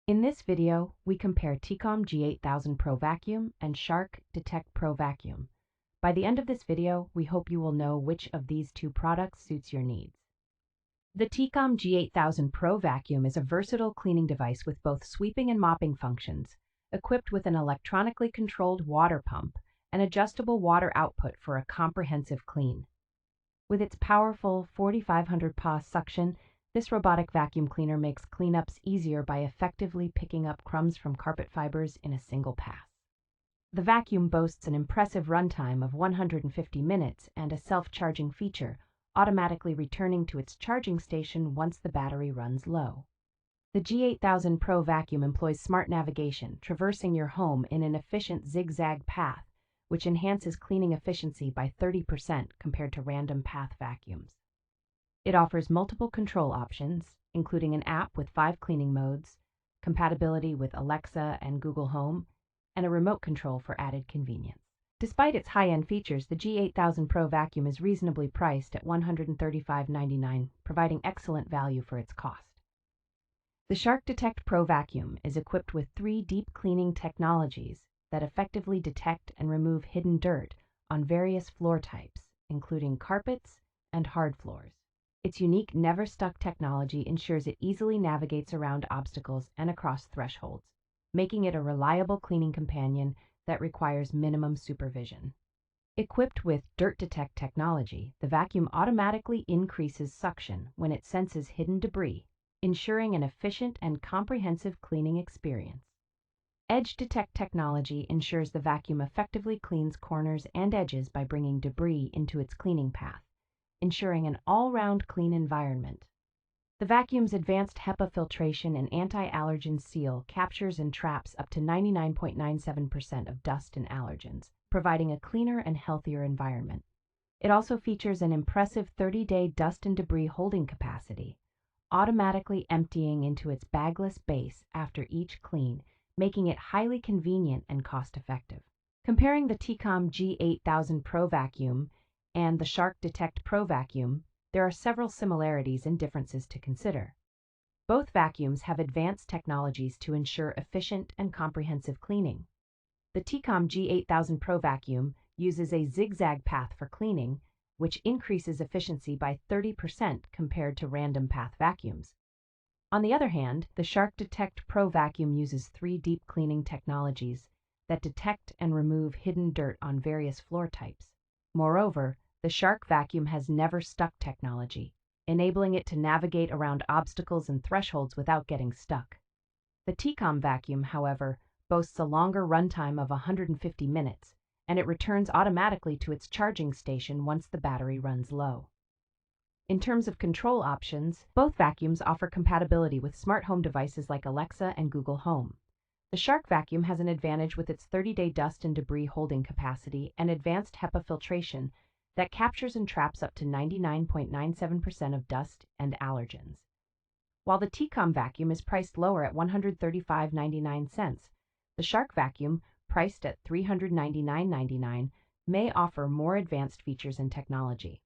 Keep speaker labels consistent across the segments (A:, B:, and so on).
A: In this video, we compare Tikom G8000 Pro Vacuum and Shark Detect Pro Vacuum. By the end of this video, we hope you will know which of these two products suits your needs. The Tikom G8000 Pro Vacuum is a versatile cleaning device with both sweeping and mopping functions, equipped with an electronically controlled water pump and adjustable water output for a comprehensive clean. With its powerful 4500 PA suction, this robotic vacuum cleaner makes cleanups easier by effectively picking up crumbs from carpet fibers in a single pass. The vacuum boasts an impressive runtime of 150 minutes and a self-charging feature, automatically returning to its charging station once the battery runs low. The G8000 Pro Vacuum employs smart navigation, traversing your home in an efficient zig-zag path, which enhances cleaning efficiency by 30% compared to random path vacuums. It offers multiple control options, including an app with 5 cleaning modes, compatibility with Alexa and Google Home, and a remote control for added convenience. Despite its high-end features, the G8000 Pro Vacuum is reasonably priced at $135.99, providing excellent value for its cost. The Shark Detect Pro Vacuum is equipped with 3 deep cleaning technologies that effectively detect and remove hidden dirt on various floor types, including carpets and hard floors. Its unique NeverStuck technology ensures it easily navigates around obstacles and across thresholds, making it a reliable cleaning companion that requires minimum supervision. Equipped with Dirt Detect technology, the vacuum automatically increases suction when it senses hidden debris, ensuring an efficient and comprehensive cleaning experience. Edge Detect technology ensures the vacuum effectively cleans corners and edges by bringing debris into its cleaning path, ensuring an all-round clean environment. The vacuum's advanced HEPA filtration and anti-allergen seal captures and traps up to 99.97% of dust and allergens, providing a cleaner and healthier environment. It also features an impressive 30-day dust and debris holding capacity, automatically emptying into its bagless base after each clean, making it highly convenient and cost-effective. Comparing the Tikom G8000 Pro Vacuum and the Shark Detect Pro Vacuum, there are several similarities and differences to consider. Both vacuums have advanced technologies to ensure efficient and comprehensive cleaning. The Tikom G8000 Pro Vacuum uses a zigzag path for cleaning, which increases efficiency by 30% compared to random path vacuums. On the other hand, the Shark Detect Pro Vacuum uses 3 deep cleaning technologies that detect and remove hidden dirt on various floor types. Moreover, the Shark vacuum has NeverStuck technology, enabling it to navigate around obstacles and thresholds without getting stuck. The Tikom vacuum, however, boasts a longer runtime of 150 minutes, and it returns automatically to its charging station once the battery runs low. In terms of control options, both vacuums offer compatibility with smart home devices like Alexa and Google Home. The Shark vacuum has an advantage with its 30-day dust and debris holding capacity and advanced HEPA filtration that captures and traps up to 99.97% of dust and allergens. While the Tikom vacuum is priced lower at $135.99, the Shark vacuum, priced at $399.99, may offer more advanced features and technology.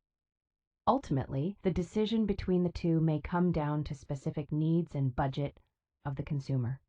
A: Ultimately, the decision between the two may come down to specific needs and budget of the consumer.